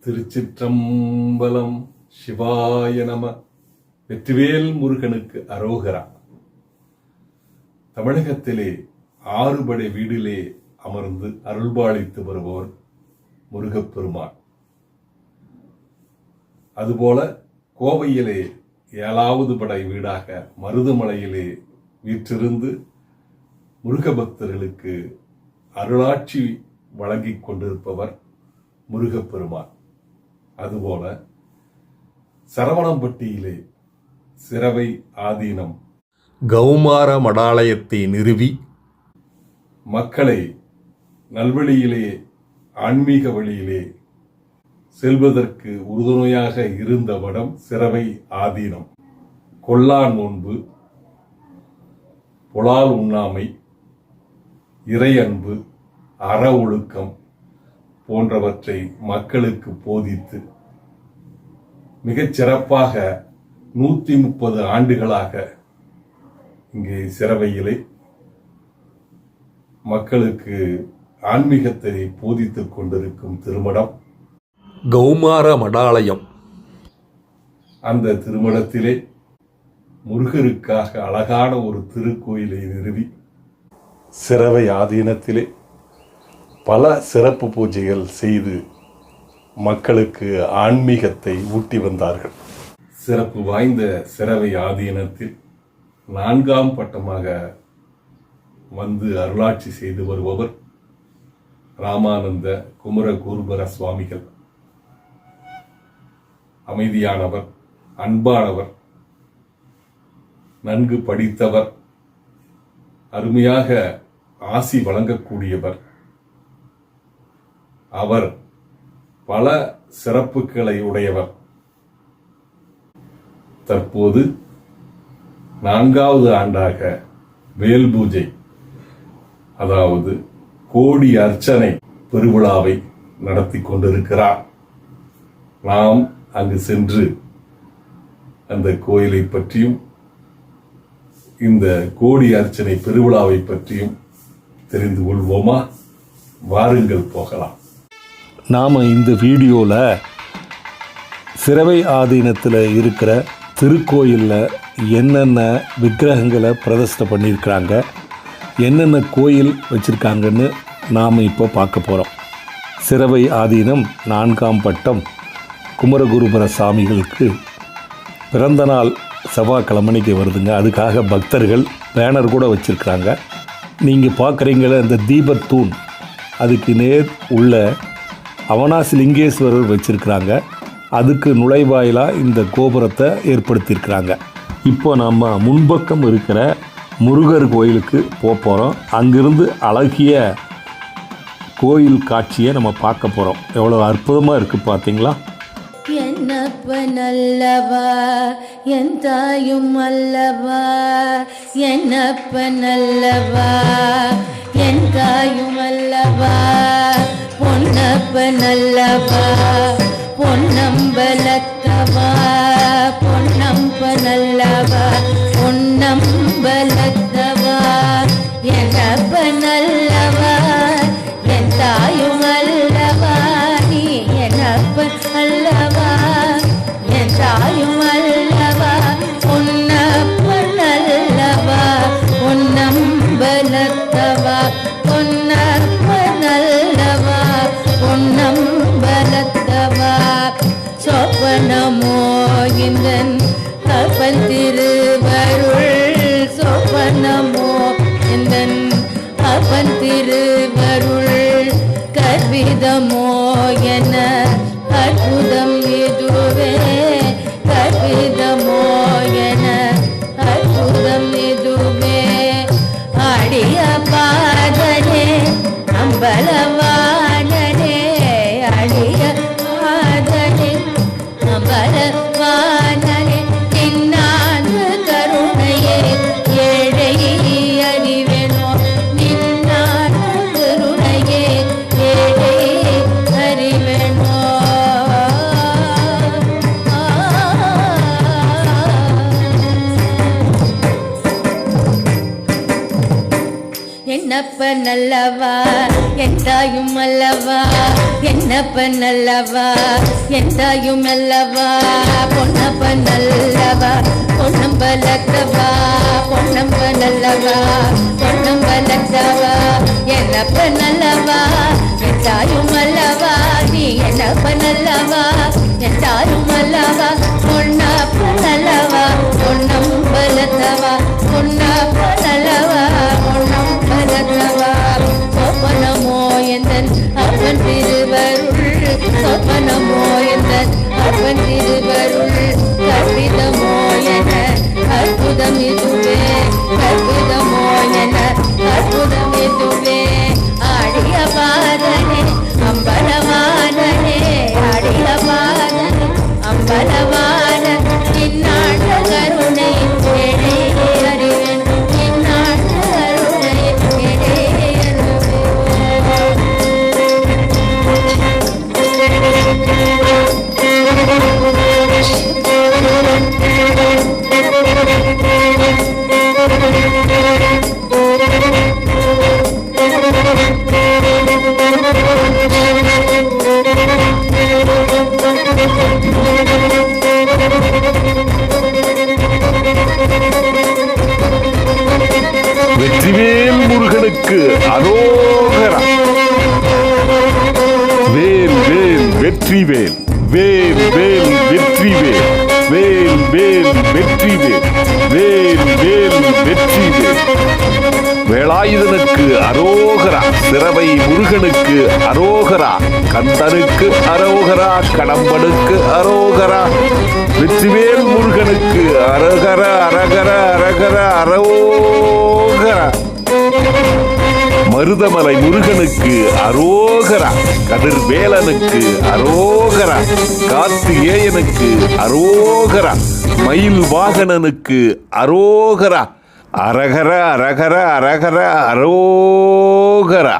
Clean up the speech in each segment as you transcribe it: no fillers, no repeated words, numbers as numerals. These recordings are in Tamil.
திருச்சிற்றம்பலம். சிவாய நம. வெற்றிவேல் முருகனுக்கு அரோகரா. தமிழகத்திலே 6 படை வீடிலே அமர்ந்து அருள்பாலித்து வருபவர் முருகப்பெருமான். அதுபோல கோவையிலே 7வது படை வீடாக மருதமலையிலே வீற்றிருந்து முருக பக்தர்களுக்கு அருளாட்சி வழங்கிக் கொண்டிருப்பவர் முருகப்பெருமான். அதுபோல சரவணம்பட்டியிலே சிரவை ஆதீனம் கௌமார மடாலயத்தை நிறுவி மக்களை நல்வழியிலே ஆன்மீக வழியிலே செல்வதற்கு உறுதுணையாக இருந்த வடம் சிரவை ஆதீனம். கொல்லா நோன்பு, புலால் உண்ணாமை, இறை அன்பு, அற ஒழுக்கம் போன்றவற்றை மக்களுக்கு போதித்து மிகச் சிறப்பாக 130 ஆண்டுகளாக இங்கே சிரவையிலே மக்களுக்கு ஆன்மீகத்தை போதித்துக் கொண்டிருக்கும் திருமடம் கௌமார மடாலயம். அந்த திருமடத்திலே முருகருக்காக அழகான ஒரு திருக்கோயிலை நிறுவி சிரவை ஆதீனத்திலே பல சிறப்பு பூஜைகள் செய்து மக்களுக்கு ஆன்மீகத்தை ஊட்டி வந்தார்கள். சிறப்பு வாய்ந்த சிரவை ஆதீனத்தில் 4ஆம் பட்டமாக வந்து அருளாட்சி செய்து வருபவர் ராமானந்த குமரகுருபர சுவாமிகள். அமைதியானவர், அன்பானவர், நன்கு படித்தவர், அருமையாக ஆசி வழங்கக்கூடியவர். அவர் பல சிறப்புகளை உடையவர். தற்போது 4வது ஆண்டாக வேல் பூஜை, அதாவது கோடி அர்ச்சனை பெருவிழாவை நடத்தி கொண்டிருக்கிறார். நாம் அங்கு சென்று அந்த கோயிலை பற்றியும் இந்த கோடி அர்ச்சனை பெருவிழாவை பற்றியும் தெரிந்து கொள்வோமா? வாருங்கள் போகலாம். நாம் இந்த வீடியோவில் சிரவை ஆதீனத்தில் இருக்கிற திருக்கோயிலில் என்னென்ன விக்கிரகங்களை பிரதிஷ்டை பண்ணியிருக்கிறாங்க, என்னென்ன கோயில் வச்சுருக்காங்கன்னு நாம் இப்போ பார்க்க போகிறோம். சிரவை ஆதீனம் 4ஆம் பட்டம் குமரகுருபர சாமிகளுக்கு பிறந்தநாள் செவ்வாய்க்கிழமைக்கு வருதுங்க. அதுக்காக பக்தர்கள் பேனர் கூட வச்சுருக்கிறாங்க. நீங்கள் பார்க்குறீங்கள இந்த தீபத்தூண், அதுக்கு நேர் உள்ள அவனாசி லிங்கேஸ்வரர் வச்சுருக்கிறாங்க. அதுக்கு நுழைவாயிலாக இந்த கோபுரத்தை ஏற்படுத்தியிருக்கிறாங்க. இப்போ நம்ம முன்பக்கம் இருக்கிற முருகர் கோயிலுக்கு போகிறோம். அங்கிருந்து அழகிய கோயில் காட்சியை நம்ம பார்க்க போகிறோம். எவ்வளோ அற்புதமாக இருக்குது பார்த்தீங்களா? என்னப்பன் அல்லவா என் தாயும் அல்லவா, என்னப்பன் அல்லவா என் தாயும் அல்லவா, பொன்னப்பன் அல்லவா பொன்னம்பலத்தவா, பொன்னம்பன் அல்லவா பொன்னம்பலத்தவா, என்னப்பன் அல்லவா என் தாயும் அல்லவா, நீ என்னப்பன் அல்லவா என் தாயும் அல்லவா, பொன்னப்பன் அல்லவா பொன்னம்பலத்தவா, பொன்னப்பன் அல்லவா பொன்னம்பலத்தவா, சொப்பனமோ இந்தன் கப்பன் திருவருள், சொப்பனமோ இந்தன் கப்பன் திருவருள், கற்பிதமோ என அற்புதம் இதுவே, கற்பிதமோ என அற்புதம் இதுவே, அடிய பாதனே அம்பலவானனே, அடிய பாதனே அம்பலவானனே, நின்னான் கருணையே ஏழை அறிவேனோ, நின்னான் கருணையே ஏழை என்னப்பன் அல்லவா என் தாயும் அல்லவா, என்னப்பன் அல்லவா என் தாயும் அல்லவா, பொன்னப்பன் அல்லவா பொன்னம்பலத்தவா, பொன்னம்பன் அல்லவா பொன்னம்பலத்தவா, என்னப்பன் அல்லவா என் தாயும் அல்லவா, நீ என்னப்பன் அல்லவா என் தாயும் அல்லவா, பொன்னப்பன் அல்லவா பொன்னம்பலத்தவா, பொன்னப்பன் அல்லவா பொன்னம்பலத்தவா, சொப்பனமோ எந்தன் அவன் திருவருள், சொப்பனமோ எந்தன் அவன் திருவருள், கற்பிதமோ என அற்புதம் இதுவே, கற்பிதமோ என அற்புதம் இதுவே, ஆடிய பாதனே அம்பலவானனே, ஆடிய பாதனே அம்பலவான, இந்நாட்ட கருணை எடை அறிவேன், இந்நாட்ட கருணை எடை வெற்றிவேல் முருகனுக்கு அரோகரா. வேல் வேல் வெற்றிவேல், வேல் வேல் வெற்றிவேல், வேல் வேல் வெற்றிவேல், வேல் வேல் வெற்றிவேல். வேலாயுதனுக்கு அரோகரா, சிரவை முருகனுக்கு அரோகரா, கந்தனுக்கு அரோகரா, கடம்பனுக்கு அரோகரா, வெற்றிவேல் முருகனுக்கு அரகர அரகர அரகர அரோகரா, மருதமலை முருகனுக்கு அரோகரா, கதிர்வேலனுக்கு அரோகரா, கார்த்திகேயனுக்கு அரோகரா, மயில் வாகனனுக்கு அரோகரா, அரகர அரகர அரகர அரோகரா.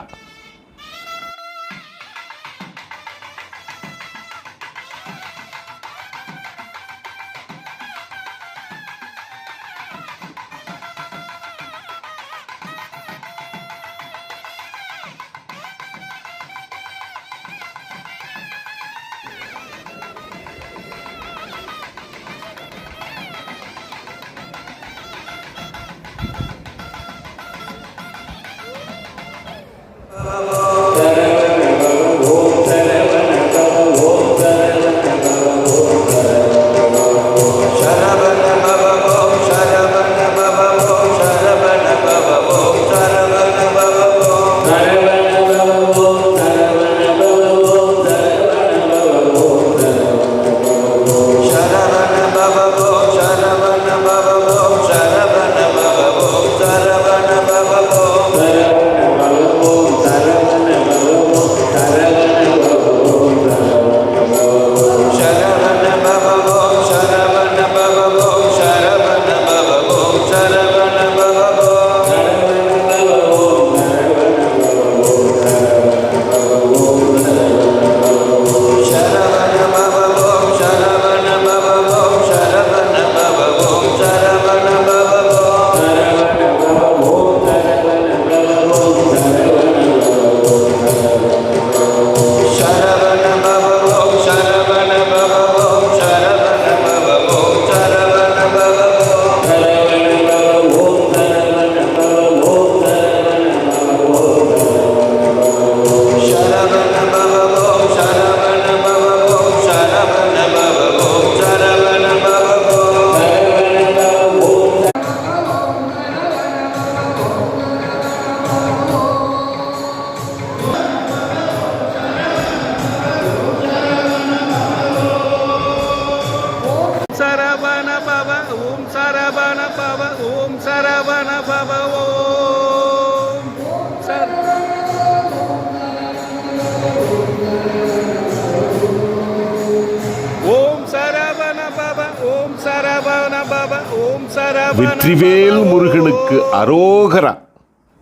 வெற்றிவேல் முருகனுக்கு அரோகரா.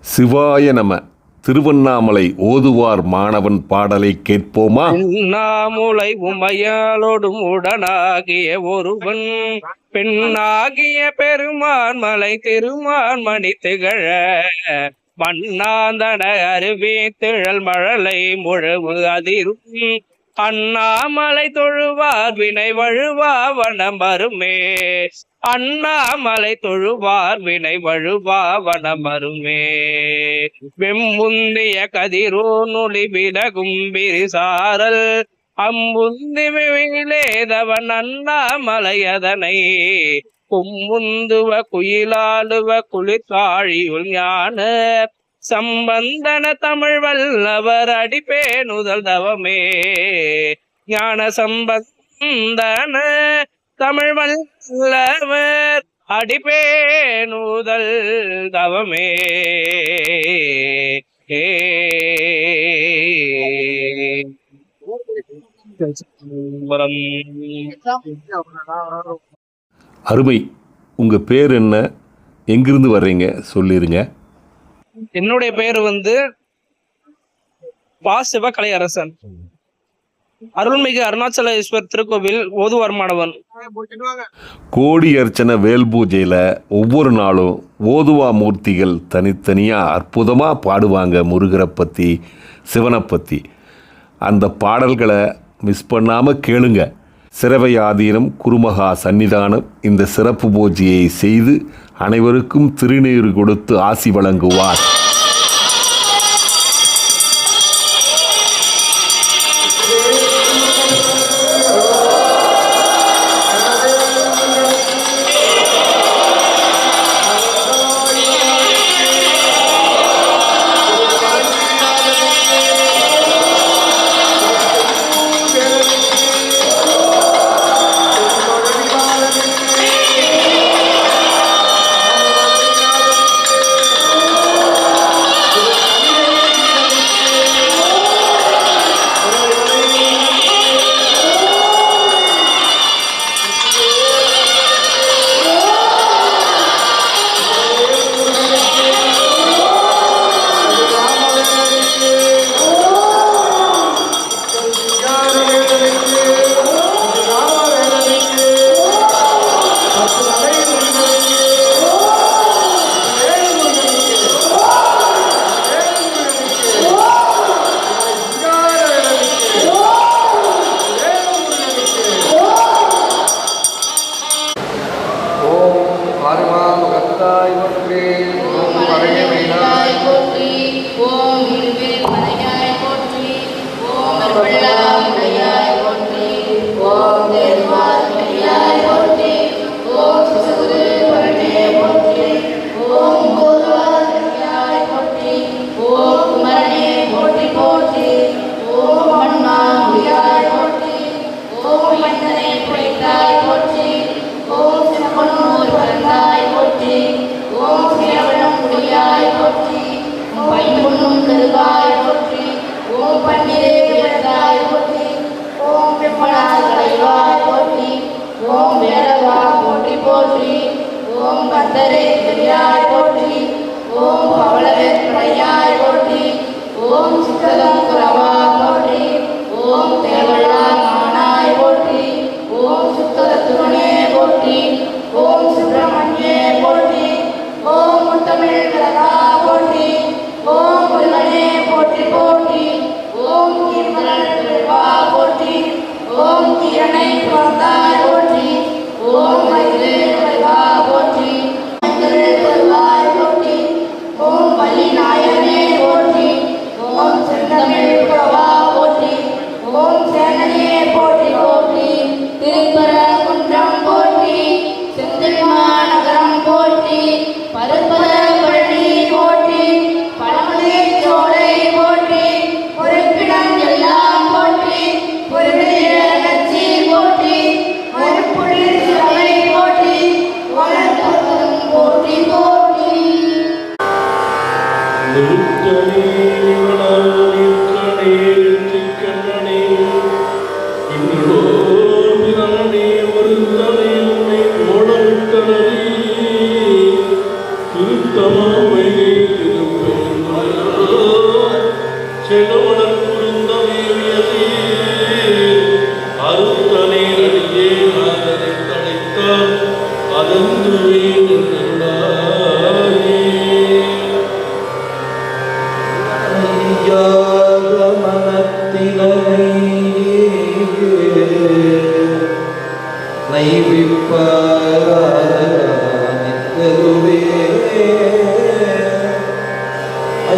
சிவாய நம. திருவண்ணாமலை ஓதுவார் மாணவன் பாடலை கேட்போமா? உண்ணாமுலை உமையாளோடும் உடனாகிய ஒருவன் பெண்ணாகிய பெருமான் மலை திருமான் மணி திகழ மண்ணாந்தன அருவி திழல் மழலை முழவு அதிரும் அண்ணாமலை தொழுவார் வினை வழுவா வனம் வருமே. அண்ணாமலை தொழுவார் வினை வழுவா வனம் வருமே. வெம்புந்திய கதிரோ நொழி விலகும் விரிசாரல் அம்புந்தி விலேதவன் அண்ணாமலை அதனை கும்முந்துவ குயிலாளுவ குளிர்காழியுள் ஞான சம்பந்தன தமிழ் வல்லவர் அடிப்பேனுதல் தவமே. ஞான சம்பந்தன தமிழ் வல்லவர் அடிப்பேனுதல் தவமே. அருமை. உங்க பேர் என்ன, எங்கிருந்து வர்றீங்க சொல்லிருங்க. என்னுடைய பேர் பா சிவகலையரசன். அருள்மிகு அருணாச்சலேஸ்வர் திருக்கோவில் ஓதுவார் மாணவன். கோடி அர்ச்சனை வேல் பூஜையில ஒவ்வொரு நாளும் ஓதுவா மூர்த்திகள் தனித்தனியா அற்புதமா பாடுவாங்க முருகரை பத்தி, சிவனை பத்தி. அந்த பாடல்களை மிஸ் பண்ணாம கேளுங்க. சிரவை ஆதீனம் குருமகா சன்னிதானம் இந்த சிறப்பு பூஜையை செய்து அனைவருக்கும் திருநீறு கொடுத்து ஆசி வழங்குவார்.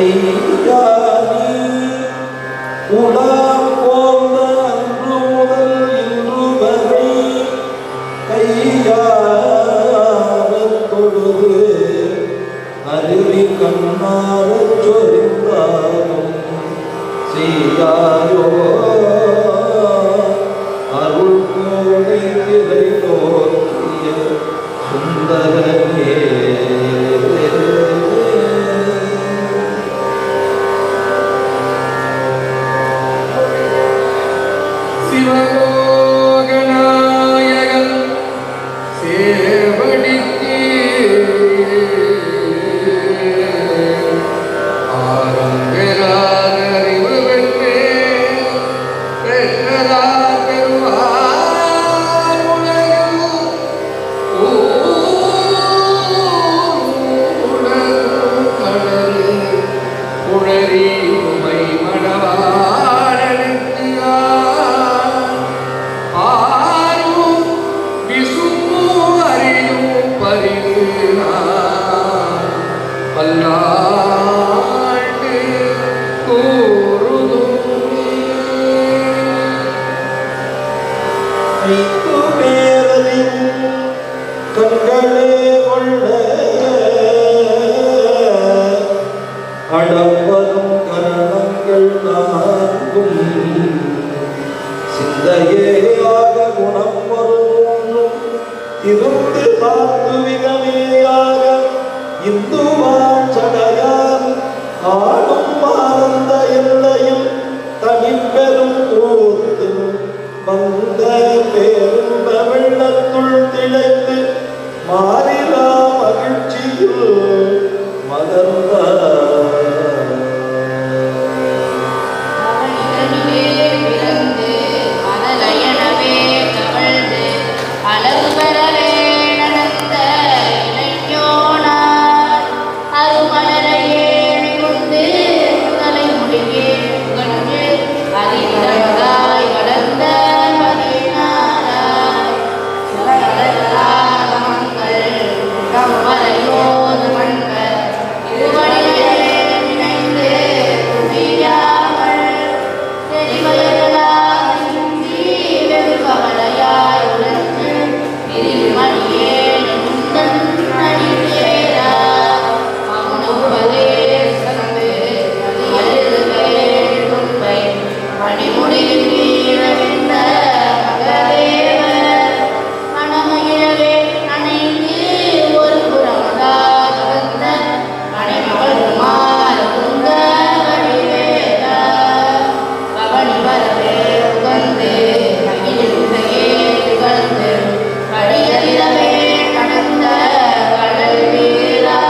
ஐயானி உலா போந்த அன்று முதல் இன்று வரை கையாரத் தொழுது அருவி கண்ணாரச் சொரிந்தாலும் செய்யாயோ அருள் கோடை திரை நோக்கிய சுந்தரனே. சிவலோகநாயகன் சேவடிக்கு ஆரம்பெறாத அறிவு பெற்றே பெற்றதா பெறுவார் உலகு கடல் புழறி உமை மடவாடனுக்கு ஆரும் விசும்பு அறியும் பரிவு பல்லாண்டு கூறுதும் ஐந்து பேரலின் கண்களே கொள்ள அடம்பரும் கரணங்கள் நான்கும் சிந்தையேயாக குணம் வரும் இருந்து தாத்துவிகமேயாக இந்துவான் சடையார் ஆடும் ஆனந்த எல்லையில் தனிப்பெரும் கூத்தில் வந்த பேரும்ப வெள்ளத்துள் திளைத்து மாறிலா மகிழ்ச்சியில் மலர்ந்தார். அவனிடமே பிறந்து அனலயனவே கவழ்ந்து அளவு பெறவே நடந்த இளைஞனார் அருமலரையே கொண்டு தலை முடியே புகழ்ந்து அதிரங்காய் வளர்ந்த பதினாராய் சிவகலகலாகமங்கள் கம்மலையோது மண்கள் திருவடிகளே நினைந்து துதியாமல் தெரிவயலாய் சிந்தி வெறுபவளையாய் உலர்ந்து விரிமணியே நின்றன் அடித்தேரா மௌனவலே சந்து மதியழுவே துன்பை மணிமுடியில் வீழவிந்த மகதேவர் மனமகிழவே அணைந்து ஒரு புறமதாக வந்த மனைமகள் மாறுங்க வடிவேலா பவனி வரவே உகந்து மகிழ்ந்தையே திகழ்ந்து படியதிரவே கடந்த கடல் வீரா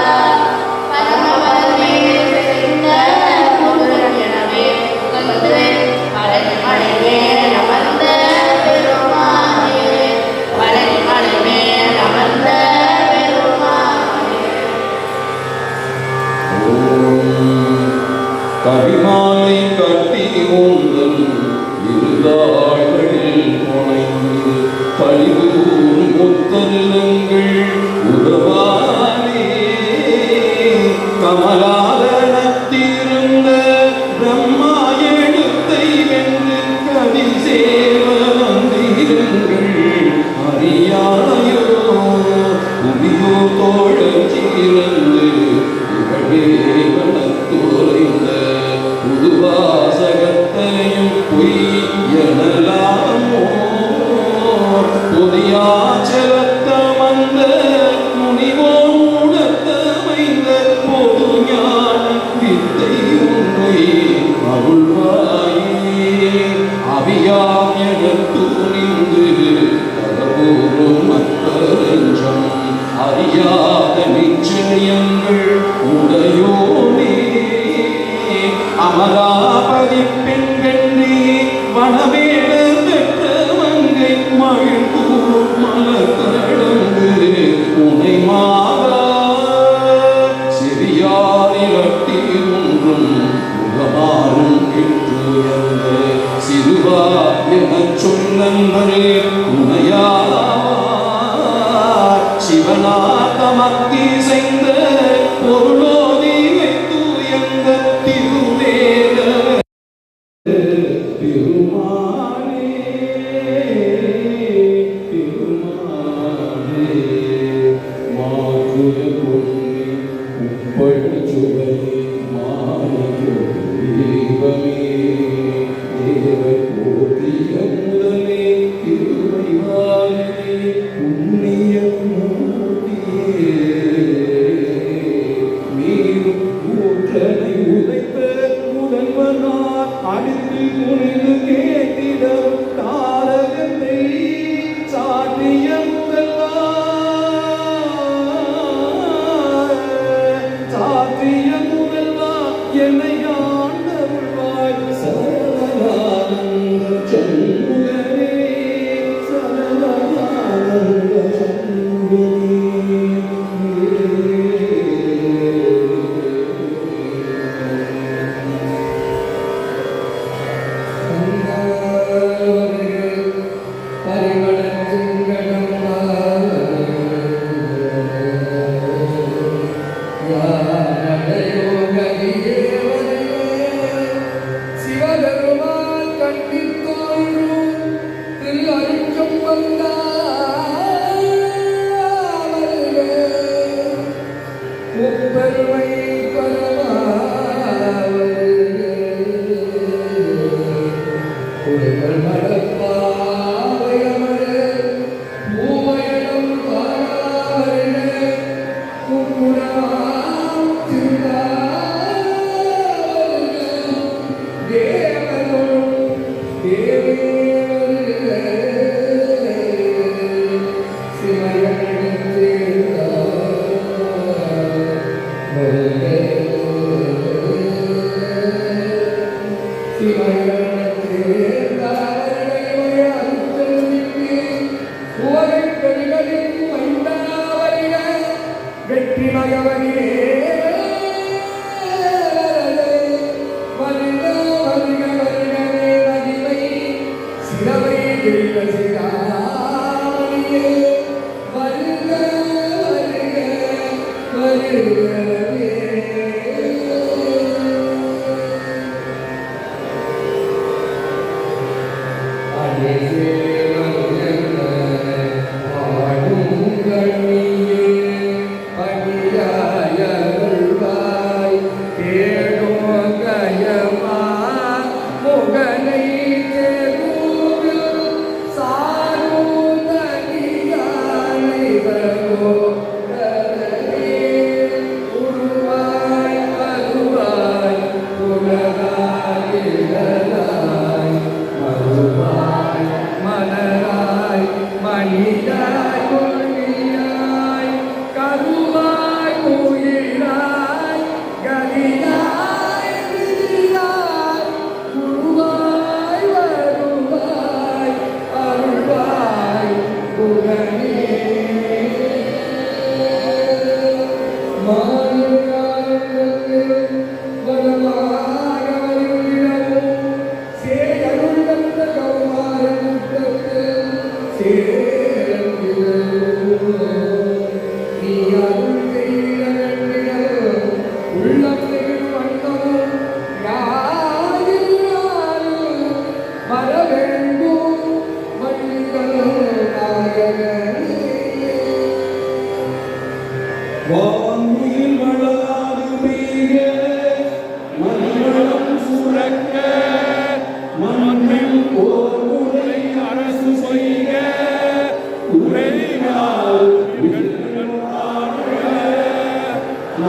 பரமபதமே தெரிந்த முருகன் எனவே உகந்து பழனி மலைமே அமர்ந்த பெருமானே பழனி மலைமே அமர்ந்த பெருமானே. கவிமாலை கட்டி உந்தன் இருதாள்களில் புனைந்து பழிவூர் முத்தல்லங்கள் உறவாலே கமலாதனத்திருந்த பிரம்மா எழுத்தை வென்று கதி சேவ வந்தீரங்கள் அறியாயோ புவியோ தோழல் சீரந்து இகழேவனத்துறைந்த புதுவாசகத்தையும் பொய்யனலாமோ புதியாச்சலத்தமந்த முனிவோன் உணர்த்தமைந்த பொது ஞான வித்தை உண்மை அருள்வாயே அவியாம் எனத் துணிந்து தகவூரும் மற்றஞ்சம் அறியாத நிச்சயங்கள் உடையோனே அமராபதி பெண்கண்ணே வனவேடர் பெற்ற மங்கை மகிழ்ந்தூர் மலர் கடந்து உனை மாதா சிறியாரிரட்டி ஒன்றும் முகமாறும் கிட்டுயர்ந்த சிறுவா எனச் சொன்னே உனையா சிவநாதமத்தி செய்த பொருளோதி வைத்து எந்த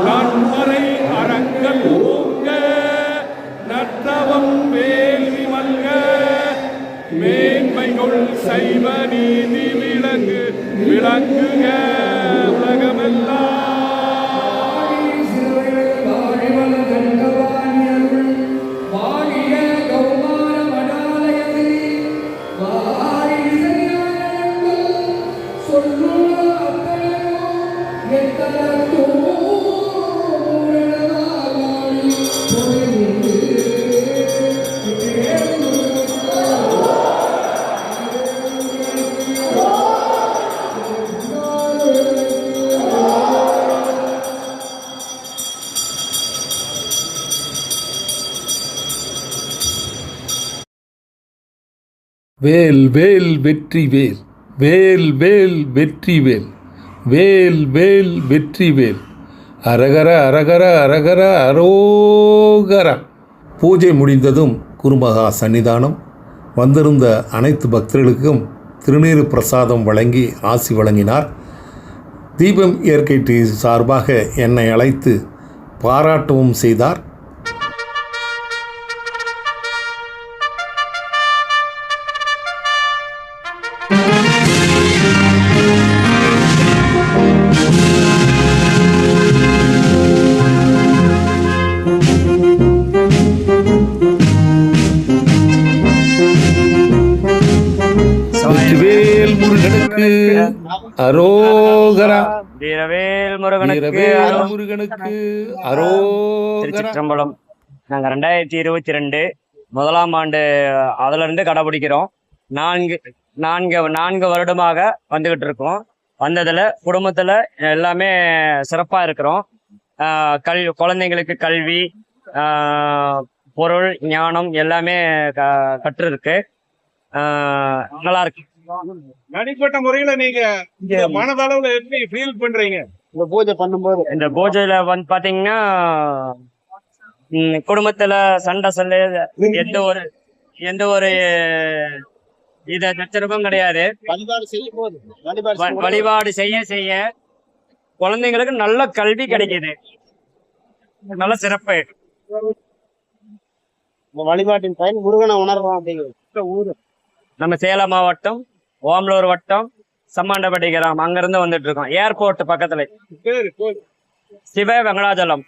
கண்மறை அரங்கல் ஓங்க நற்றவம் வேள்வி மல்க மேன்மைகள் சைவ நீதி விளங்குக உலகமெல்லாம். Oh வேல் வேல் வெற்றி வேல், வேல் வேல் வெற்றி வேல், வேல் வேல் வெற்றி வேல், அரகர அரகர அரகர அரோகரா. பூஜை முடிந்ததும் குருமகா சன்னிதானம் வந்திருந்த அனைத்து பக்தர்களுக்கும் திருநீறு பிரசாதம் வழங்கி ஆசி வழங்கினார். தீபம் இயற்கை டிவி சார்பாக என்னை அழைத்து பாராட்டவும் செய்தார். வெற்றிவேல் முருகனுக்கு அரோகரா. வீரவேல் முருகனுக்கு வீரவேல் முருகனுக்கு அரோகரா. திருச்சிற்றம்பலம். நாங்க 2022 முதலாம் ஆண்டு அதுல இருந்து கடைபிடிக்கிறோம். நான்கு வருடமாக வந்துகிட்டு இருக்கோம். வந்ததுல குடும்பத்துல எல்லாமே சிறப்பா இருக்கிறோம். குழந்தைங்களுக்கு கல்வி, பொருள், ஞானம் எல்லாமே கற்று இருக்கு. நல்லா இருக்கு. தனிப்பட்ட முறையில நீங்க இந்த மனதளவுல எப்படி ஃபீல் பண்றீங்க இந்த பூஜை பண்ணும்போது? இந்த பூஜையில வந்து பாத்தீங்கன்னா குடும்பத்துல சண்டை எந்த ஒரு இத சச்சரவும் கிடையாது. வழிபாடு செய்ய குழந்தைங்களுக்கு நல்ல கல்வி கிடைக்குது. நல்ல சிறப்பு. வழிபாட்டின் பயன் முருகனை உணர்றோம் அப்படிங்கிறது. ஊரு நம்ம சேலம் மாவட்டம் ஓமலூர் வட்டம் சம்மாண்டப்பட்டி கிராமம், அங்கிருந்து வந்துட்டு இருக்கோம். ஏர்போர்ட் பக்கத்துல சிவ வெங்கடாஜலம்.